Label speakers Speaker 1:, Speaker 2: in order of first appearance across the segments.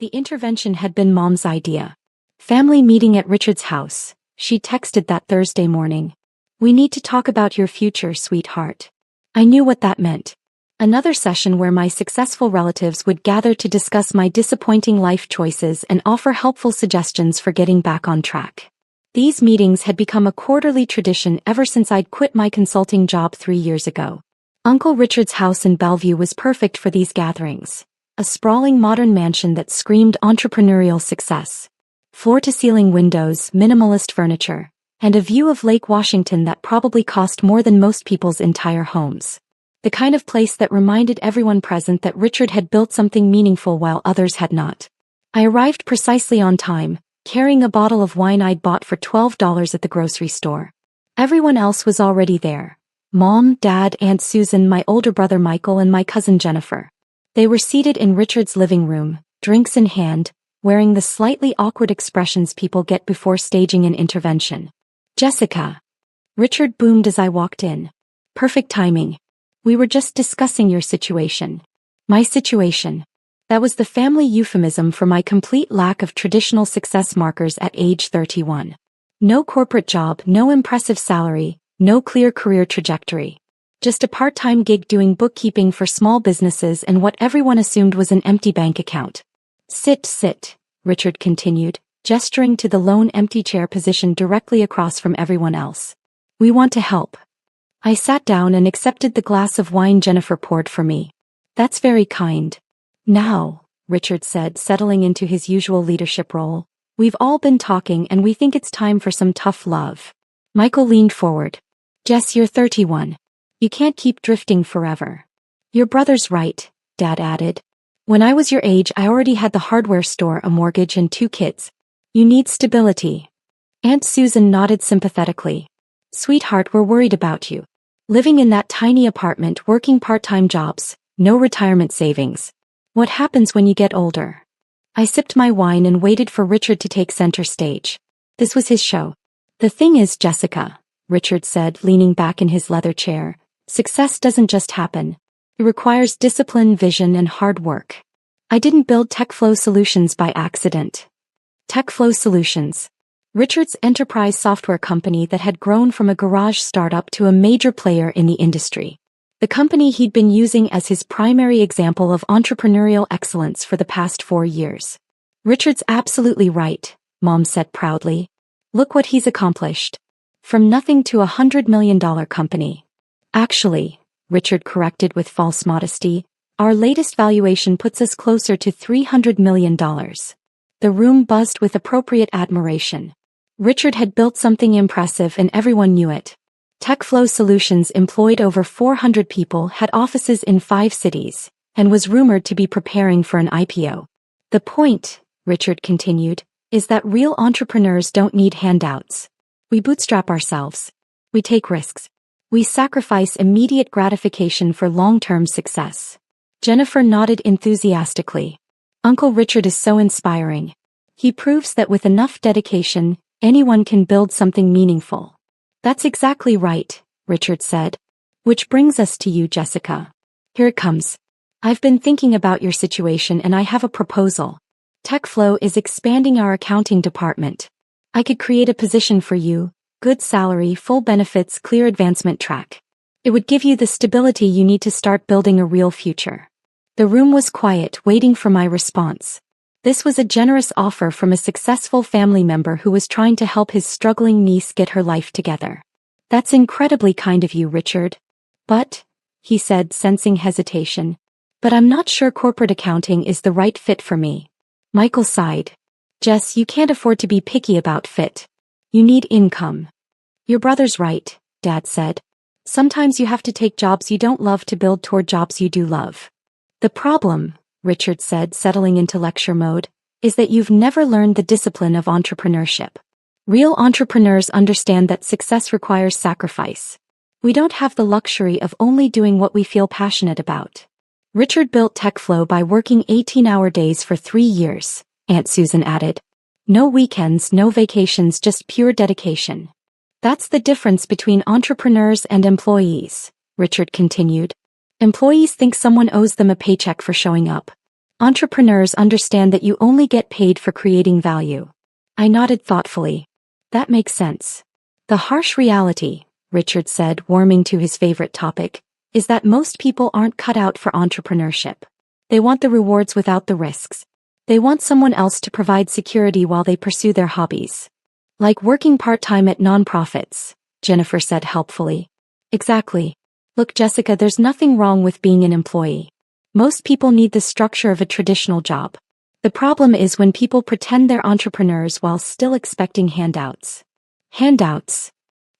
Speaker 1: The intervention had been Mom's idea. Family meeting at Richard's house, she texted that Thursday morning. We need to talk about your future, sweetheart. I knew what that meant. Another session where my successful relatives would gather to discuss my disappointing life choices and offer helpful suggestions for getting back on track. These meetings had become a quarterly tradition ever since I'd quit my consulting job 3 years ago. Uncle Richard's house in Bellevue was perfect for these gatherings. A sprawling modern mansion that screamed entrepreneurial success. Floor-to-ceiling windows, minimalist furniture, and a view of Lake Washington that probably cost more than most people's entire homes. The kind of place that reminded everyone present that Richard had built something meaningful while others had not. I arrived precisely on time, carrying a bottle of wine I'd bought for $12 at the grocery store. Everyone else was already there. Mom, Dad, Aunt Susan, my older brother Michael, and my cousin Jennifer. They were seated in Richard's living room, drinks in hand, wearing the slightly awkward expressions people get before staging an intervention. Jessica. Richard boomed as I walked in. Perfect timing. We were just discussing your situation. My situation. That was the family euphemism for my complete lack of traditional success markers at age 31. No corporate job, no impressive salary, no clear career trajectory. Just a part-time gig doing bookkeeping for small businesses and what everyone assumed was an empty bank account. Sit, Richard continued, gesturing to the lone empty chair positioned directly across from everyone else. We want to help. I sat down and accepted the glass of wine Jennifer poured for me. That's very kind. Now, Richard said, settling into his usual leadership role, we've all been talking and we think it's time for some tough love. Michael leaned forward. Jess, you're 31. You can't keep drifting forever. Your brother's right, Dad added. When I was your age, I already had the hardware store, a mortgage, and 2 kids. You need stability. Aunt Susan nodded sympathetically. Sweetheart, we're worried about you. Living in that tiny apartment, working part-time jobs, no retirement savings. What happens when you get older? I sipped my wine and waited for Richard to take center stage. This was his show. The thing is, Jessica, Richard said, leaning back in his leather chair, success doesn't just happen. It requires discipline, vision, and hard work. I didn't build TechFlow Solutions by accident. TechFlow Solutions. Richard's enterprise software company that had grown from a garage startup to a major player in the industry. The company he'd been using as his primary example of entrepreneurial excellence for the past 4 years. Richard's absolutely right, Mom said proudly. Look what he's accomplished. From nothing to $100 million company. Actually, Richard corrected with false modesty, our latest valuation puts us closer to $300 million. The room buzzed with appropriate admiration. Richard had built something impressive and everyone knew it. TechFlow Solutions employed over 400 people, had offices in 5 cities, and was rumored to be preparing for an IPO. The point, Richard continued, is that real entrepreneurs don't need handouts. We bootstrap ourselves. We take risks. We sacrifice immediate gratification for long-term success. Jennifer nodded enthusiastically. Uncle Richard is so inspiring. He proves that with enough dedication, anyone can build something meaningful. That's exactly right, Richard said. Which brings us to you, Jessica. Here it comes. I've been thinking about your situation and I have a proposal. TechFlow is expanding our accounting department. I could create a position for you, good salary, full benefits, clear advancement track. It would give you the stability you need to start building a real future. The room was quiet, waiting for my response. This was a generous offer from a successful family member who was trying to help his struggling niece get her life together. That's incredibly kind of you, Richard. But, he said, sensing hesitation, but I'm not sure corporate accounting is the right fit for me. Michael sighed. Jess, you can't afford to be picky about fit. You need income. Your brother's right, Dad said. Sometimes you have to take jobs you don't love to build toward jobs you do love. The problem, Richard said, settling into lecture mode, is that you've never learned the discipline of entrepreneurship. Real entrepreneurs understand that success requires sacrifice. We don't have the luxury of only doing what we feel passionate about. Richard built TechFlow by working 18-hour days for 3 years, Aunt Susan added. No weekends, no vacations, just pure dedication. That's the difference between entrepreneurs and employees, Richard continued. Employees think someone owes them a paycheck for showing up. Entrepreneurs understand that you only get paid for creating value. I nodded thoughtfully. That makes sense. The harsh reality, Richard said, warming to his favorite topic, is that most people aren't cut out for entrepreneurship. They want the rewards without the risks. They want someone else to provide security while they pursue their hobbies. Like working part-time at nonprofits, Jennifer said helpfully. Exactly. Look, Jessica, there's nothing wrong with being an employee. Most people need the structure of a traditional job. The problem is when people pretend they're entrepreneurs while still expecting handouts. Handouts?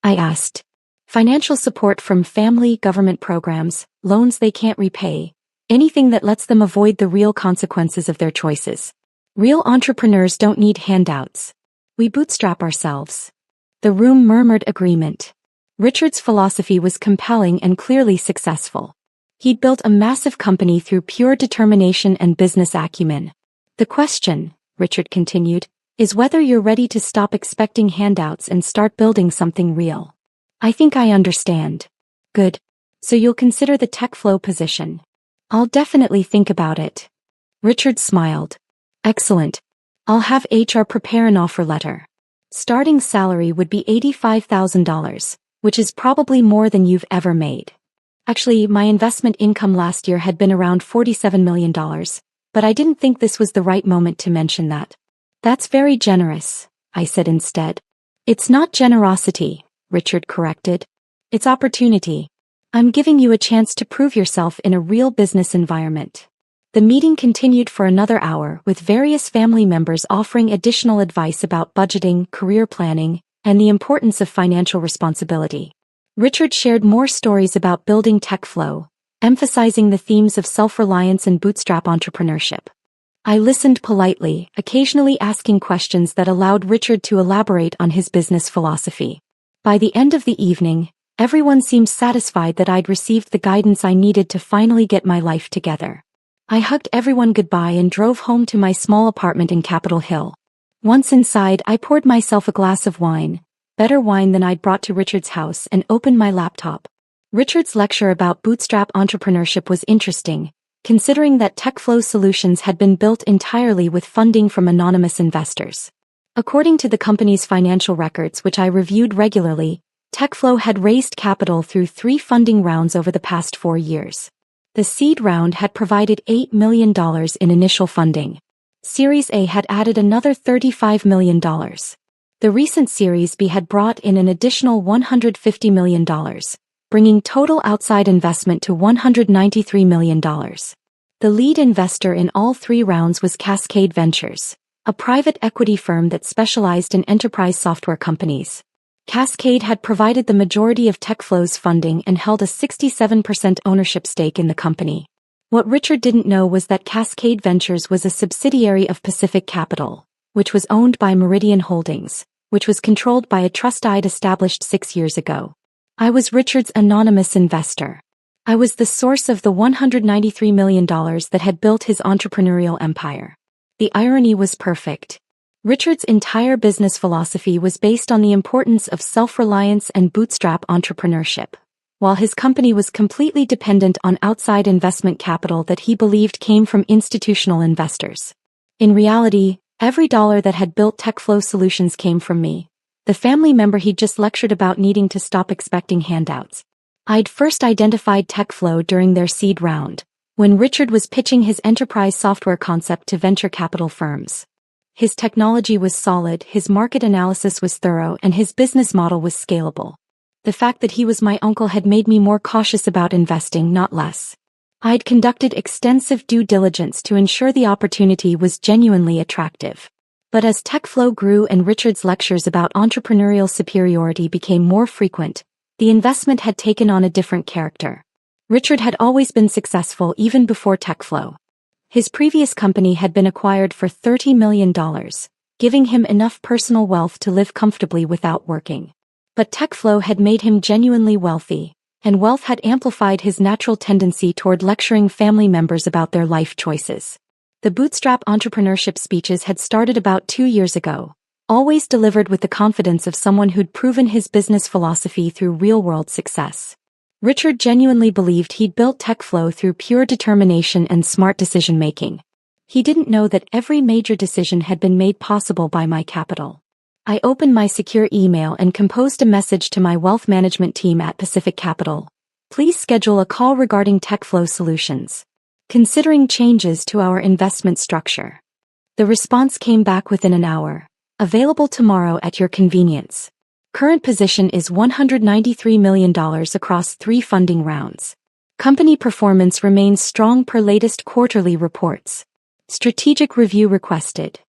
Speaker 1: I asked. Financial support from family, government programs, loans they can't repay, anything that lets them avoid the real consequences of their choices. Real entrepreneurs don't need handouts. We bootstrap ourselves. The room murmured agreement. Richard's philosophy was compelling and clearly successful. He'd built a massive company through pure determination and business acumen. The question, Richard continued, is whether you're ready to stop expecting handouts and start building something real. I think I understand. Good. So you'll consider the TechFlow position. I'll definitely think about it. Richard smiled. Excellent. I'll have HR prepare an offer letter. Starting salary would be $85,000, which is probably more than you've ever made. Actually, my investment income last year had been around $47 million, but I didn't think this was the right moment to mention that. That's very generous, I said instead. It's not generosity, Richard corrected. It's opportunity. I'm giving you a chance to prove yourself in a real business environment. The meeting continued for another hour with various family members offering additional advice about budgeting, career planning, and the importance of financial responsibility. Richard shared more stories about building TechFlow, emphasizing the themes of self-reliance and bootstrap entrepreneurship. I listened politely, occasionally asking questions that allowed Richard to elaborate on his business philosophy. By the end of the evening, everyone seemed satisfied that I'd received the guidance I needed to finally get my life together. I hugged everyone goodbye and drove home to my small apartment in Capitol Hill. Once inside, I poured myself a glass of wine, better wine than I'd brought to Richard's house, and opened my laptop. Richard's lecture about bootstrap entrepreneurship was interesting, considering that TechFlow Solutions had been built entirely with funding from anonymous investors. According to the company's financial records, which I reviewed regularly, TechFlow had raised capital through 3 funding rounds over the past 4 years. The seed round had provided $8 million in initial funding. Series A had added another $35 million. The recent Series B had brought in an additional $150 million, bringing total outside investment to $193 million. The lead investor in all 3 rounds was Cascade Ventures, a private equity firm that specialized in enterprise software companies. Cascade had provided the majority of TechFlow's funding and held a 67% ownership stake in the company. What Richard didn't know was that Cascade Ventures was a subsidiary of Pacific Capital, which was owned by Meridian Holdings, which was controlled by a trust I'd established 6 years ago. I was Richard's anonymous investor. I was the source of the $193 million that had built his entrepreneurial empire. The irony was perfect. Richard's entire business philosophy was based on the importance of self-reliance and bootstrap entrepreneurship, while his company was completely dependent on outside investment capital that he believed came from institutional investors. In reality, every dollar that had built TechFlow Solutions came from me, the family member he'd just lectured about needing to stop expecting handouts. I'd first identified TechFlow during their seed round, when Richard was pitching his enterprise software concept to venture capital firms. His technology was solid, his market analysis was thorough, and his business model was scalable. The fact that he was my uncle had made me more cautious about investing, not less. I'd conducted extensive due diligence to ensure the opportunity was genuinely attractive. But as TechFlow grew and Richard's lectures about entrepreneurial superiority became more frequent, the investment had taken on a different character. Richard had always been successful even before TechFlow. His previous company had been acquired for $30 million, giving him enough personal wealth to live comfortably without working. But TechFlow had made him genuinely wealthy, and wealth had amplified his natural tendency toward lecturing family members about their life choices. The bootstrap entrepreneurship speeches had started about 2 years ago, always delivered with the confidence of someone who'd proven his business philosophy through real-world success. Richard genuinely believed he'd built TechFlow through pure determination and smart decision-making. He didn't know that every major decision had been made possible by my capital. I opened my secure email and composed a message to my wealth management team at Pacific Capital. Please schedule a call regarding TechFlow solutions. Considering changes to our investment structure. The response came back within an hour. Available tomorrow at your convenience. Current position is $193 million across 3 funding rounds. Company performance remains strong per latest quarterly reports. Strategic review requested.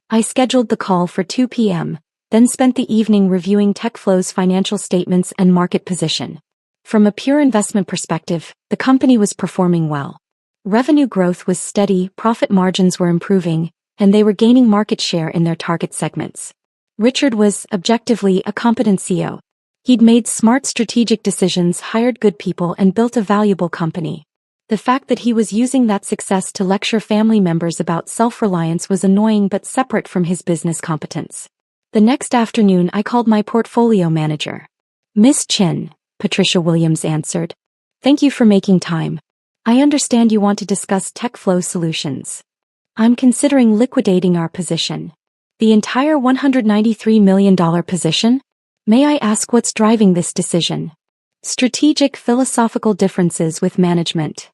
Speaker 1: I scheduled the call for 2 p.m., then spent the evening reviewing TechFlow's financial statements and market position. From a pure investment perspective, the company was performing well. Revenue growth was steady, profit margins were improving, and they were gaining market share in their target segments. Richard was, objectively, a competent CEO. He'd made smart strategic decisions, hired good people, and built a valuable company. The fact that he was using that success to lecture family members about self-reliance was annoying but separate from his business competence. The next afternoon I called my portfolio manager. "Miss Chin," Patricia Williams answered. "Thank you for making time. I understand you want to discuss TechFlow solutions. I'm considering liquidating our position. The entire $193 million position? May I ask what's driving this decision?" "Strategic philosophical differences with management."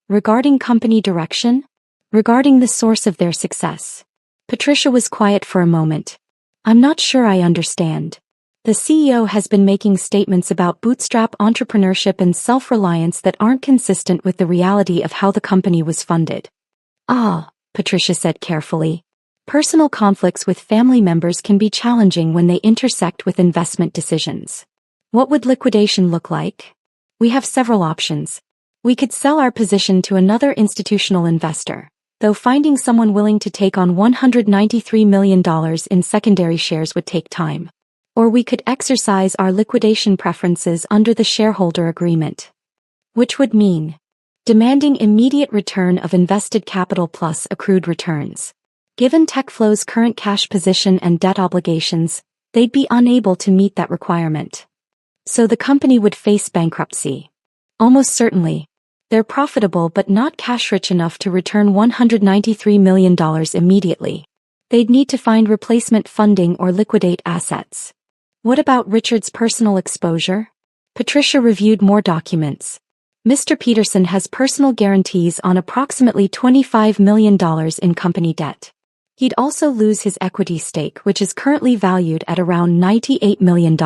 Speaker 1: "Regarding company direction? Regarding the source of their success?" Patricia was quiet for a moment. "I'm not sure I understand. The CEO has been making statements about bootstrap entrepreneurship and self-reliance that aren't consistent with the reality of how the company was funded." "Ah," Patricia said carefully. "Personal conflicts with family members can be challenging when they intersect with investment decisions. What would liquidation look like? We have several options. We could sell our position to another institutional investor, though finding someone willing to take on $193 million in secondary shares would take time. Or we could exercise our liquidation preferences under the shareholder agreement. Which would mean demanding immediate return of invested capital plus accrued returns. Given TechFlow's current cash position and debt obligations, they'd be unable to meet that requirement. So the company would face bankruptcy. Almost certainly. They're profitable but not cash-rich enough to return $193 million immediately. They'd need to find replacement funding or liquidate assets. What about Richard's personal exposure? Patricia reviewed more documents. Mr. Peterson has personal guarantees on approximately $25 million in company debt. He'd also lose his equity stake, which is currently valued at around $98 million.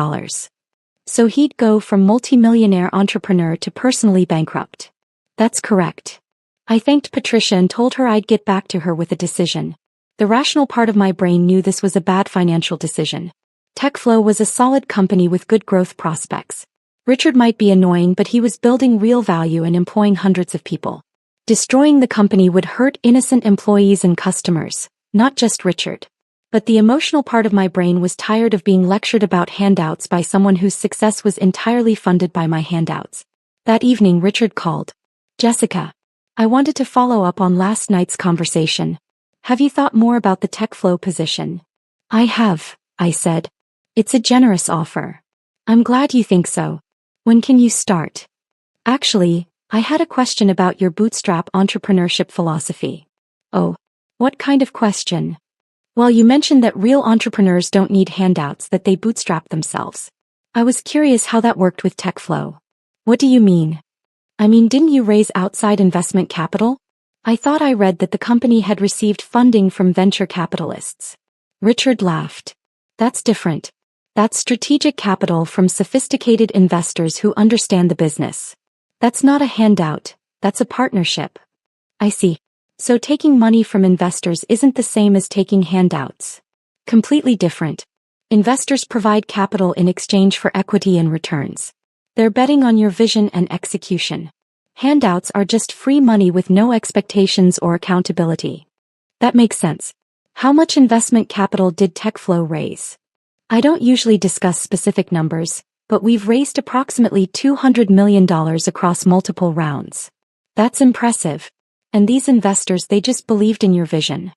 Speaker 1: So he'd go from multimillionaire entrepreneur to personally bankrupt. That's correct. I thanked Patricia and told her I'd get back to her with a decision. The rational part of my brain knew this was a bad financial decision. TechFlow was a solid company with good growth prospects. Richard might be annoying, but he was building real value and employing hundreds of people. Destroying the company would hurt innocent employees and customers, not just Richard. But the emotional part of my brain was tired of being lectured about handouts by someone whose success was entirely funded by my handouts. That evening Richard called. "Jessica, I wanted to follow up on last night's conversation. Have you thought more about the TechFlow position?" "I have," I said. "It's a generous offer." "I'm glad you think so. When can you start?" "Actually, I had a question about your bootstrap entrepreneurship philosophy." "Oh, what kind of question?" "Well, you mentioned that real entrepreneurs don't need handouts, that they bootstrap themselves. I was curious how that worked with TechFlow." "What do you mean?" "I mean, didn't you raise outside investment capital? I thought I read that the company had received funding from venture capitalists." Richard laughed. "That's different. That's strategic capital from sophisticated investors who understand the business. That's not a handout, that's a partnership." "I see. So taking money from investors isn't the same as taking handouts." "Completely different. Investors provide capital in exchange for equity and returns. They're betting on your vision and execution. Handouts are just free money with no expectations or accountability." "That makes sense. How much investment capital did TechFlow raise?" "I don't usually discuss specific numbers, but we've raised approximately $200 million across multiple rounds." "That's impressive. And these investors, they just believed in your vision."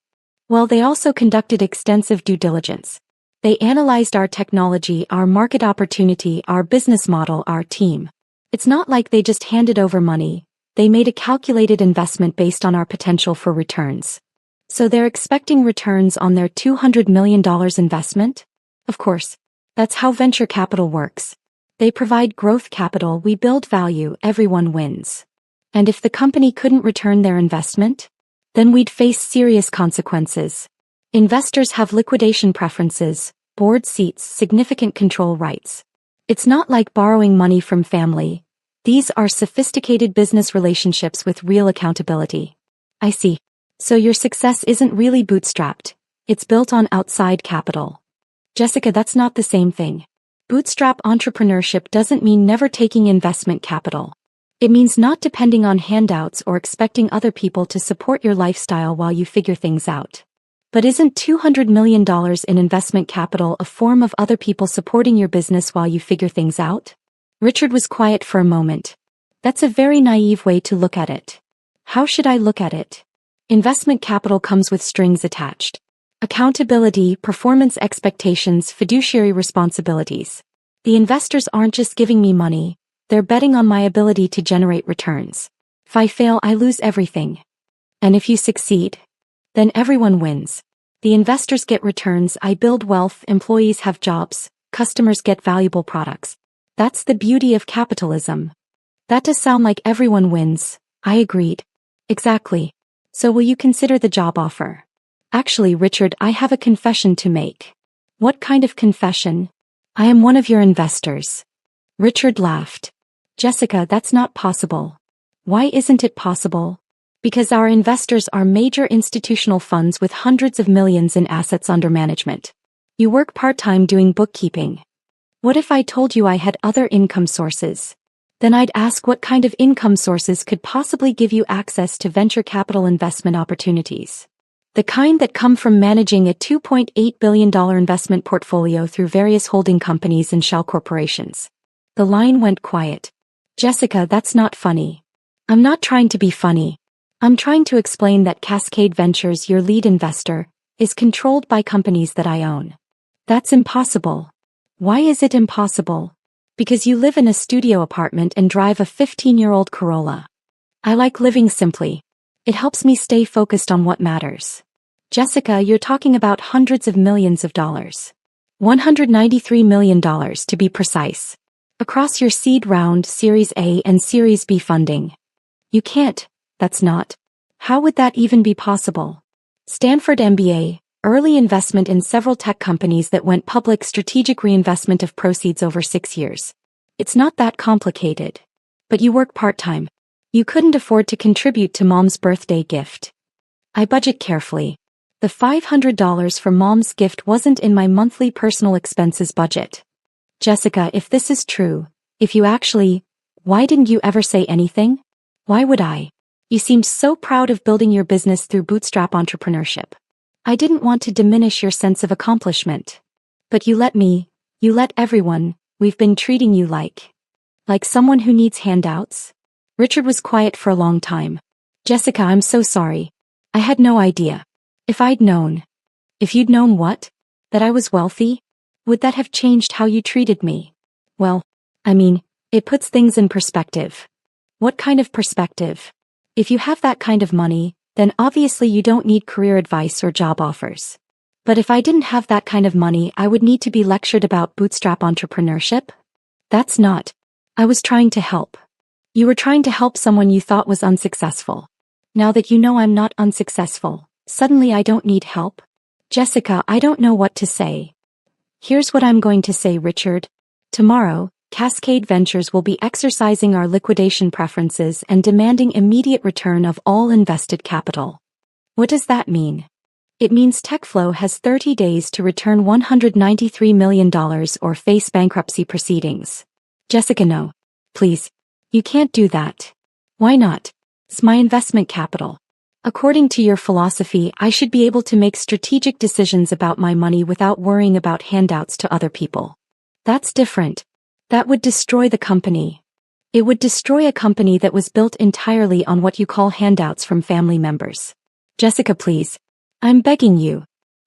Speaker 1: "Well, they also conducted extensive due diligence. They analyzed our technology, our market opportunity, our business model, our team. It's not like they just handed over money. They made a calculated investment based on our potential for returns." So they're expecting returns on their $200 million investment? Of course. That's how venture capital works. They provide growth capital, we build value, everyone wins. And if the company couldn't return their investment? Then we'd face serious consequences. Investors have liquidation preferences, board seats, significant control rights. It's not like borrowing money from family. These are sophisticated business relationships with real accountability. I see. So your success isn't really bootstrapped. It's built on outside capital. Jessica, that's not the same thing. Bootstrap entrepreneurship doesn't mean never taking investment capital. It means not depending on handouts or expecting other people to support your lifestyle while you figure things out. But isn't $200 million in investment capital a form of other people supporting your business while you figure things out? Richard was quiet for a moment. That's a very naive way to look at it. How should I look at it? Investment capital comes with strings attached. Accountability, performance expectations, fiduciary responsibilities. The investors aren't just giving me money, they're betting on my ability to generate returns. If I fail, I lose everything. And if you succeed, then everyone wins. The investors get returns, I build wealth, employees have jobs, customers get valuable products. That's the beauty of capitalism. That does sound like everyone wins, I agreed. Exactly. So will you consider the job offer? Actually, Richard, I have a confession to make. What kind of confession? I am one of your investors. Richard laughed. Jessica, that's not possible. Why isn't it possible? Because our investors are major institutional funds with hundreds of millions in assets under management. You work part-time doing bookkeeping. What if I told you I had other income sources? Then I'd ask what kind of income sources could possibly give you access to venture capital investment opportunities. The kind that come from managing a $2.8 billion investment portfolio through various holding companies and shell corporations. The line went quiet. Jessica, that's not funny. I'm not trying to be funny. I'm trying to explain that Cascade Ventures, your lead investor, is controlled by companies that I own. That's impossible. Why is it impossible? Because you live in a studio apartment and drive a 15-year-old Corolla. I like living simply. It helps me stay focused on what matters. Jessica, you're talking about hundreds of millions of dollars. $193 million to be precise. Across your seed round, Series A and Series B funding. You can't, that's not. How would that even be possible? Stanford MBA, early investment in several tech companies that went public, strategic reinvestment of proceeds over 6 years. It's not that complicated. But you work part-time. You couldn't afford to contribute to Mom's birthday gift. I budget carefully. The $500 for Mom's gift wasn't in my monthly personal expenses budget. Jessica, if this is true, if you actually, why didn't you ever say anything? Why would I? You seemed so proud of building your business through bootstrap entrepreneurship. I didn't want to diminish your sense of accomplishment. But you let everyone, we've been treating you like someone who needs handouts. Richard was quiet for a long time. Jessica, I'm so sorry. I had no idea. If I'd known. If you'd known what? That I was wealthy? Would that have changed how you treated me? Well, I mean, it puts things in perspective. What kind of perspective? If you have that kind of money, then obviously you don't need career advice or job offers. But if I didn't have that kind of money, I would need to be lectured about bootstrap entrepreneurship? That's not. I was trying to help. You were trying to help someone you thought was unsuccessful. Now that you know I'm not unsuccessful, suddenly I don't need help? Jessica, I don't know what to say. Here's what I'm going to say, Richard. Tomorrow, Cascade Ventures will be exercising our liquidation preferences and demanding immediate return of all invested capital. What does that mean? It means TechFlow has 30 days to return $193 million or face bankruptcy proceedings. Jessica, no. Please. You can't do that. Why not? It's my investment capital. According to your philosophy, I should be able to make strategic decisions about my money without worrying about handouts to other people. That's different. That would destroy the company. It would destroy a company that was built entirely on what you call handouts from family members. Jessica, please. I'm begging you.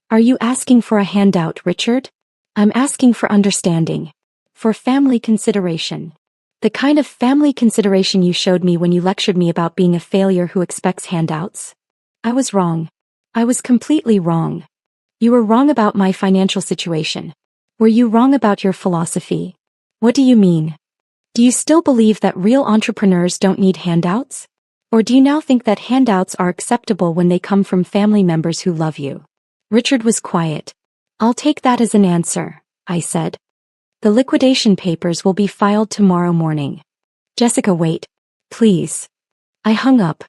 Speaker 1: Are you asking for a handout, Richard? I'm asking for understanding. For family consideration. The kind of family consideration you showed me when you lectured me about being a failure who expects handouts. I was wrong. I was completely wrong. You were wrong about my financial situation. Were you wrong about your philosophy? What do you mean? Do you still believe that real entrepreneurs don't need handouts? Or do you now think that handouts are acceptable when they come from family members who love you? Richard was quiet. I'll take that as an answer, I said. The liquidation papers will be filed tomorrow morning. Jessica, wait. Please. I hung up.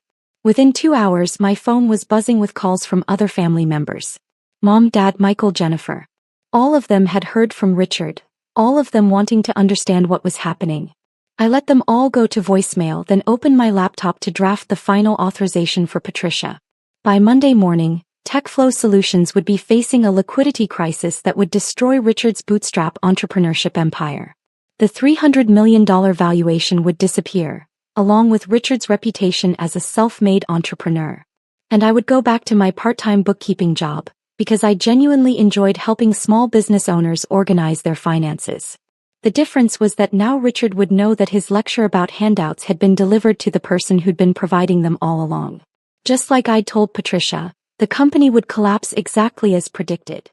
Speaker 1: Within 2 hours, my phone was buzzing with calls from other family members. Mom, Dad, Michael, Jennifer. All of them had heard from Richard, all of them wanting to understand what was happening. I let them all go to voicemail, then opened my laptop to draft the final authorization for Patricia. By Monday morning, TechFlow Solutions would be facing a liquidity crisis that would destroy Richard's bootstrap entrepreneurship empire. The $300 million valuation would disappear, along with Richard's reputation as a self-made entrepreneur. And I would go back to my part-time bookkeeping job, because I genuinely enjoyed helping small business owners organize their finances. The difference was that now Richard would know that his lecture about handouts had been delivered to the person who'd been providing them all along. Just like I'd told Patricia, the company would collapse exactly as predicted.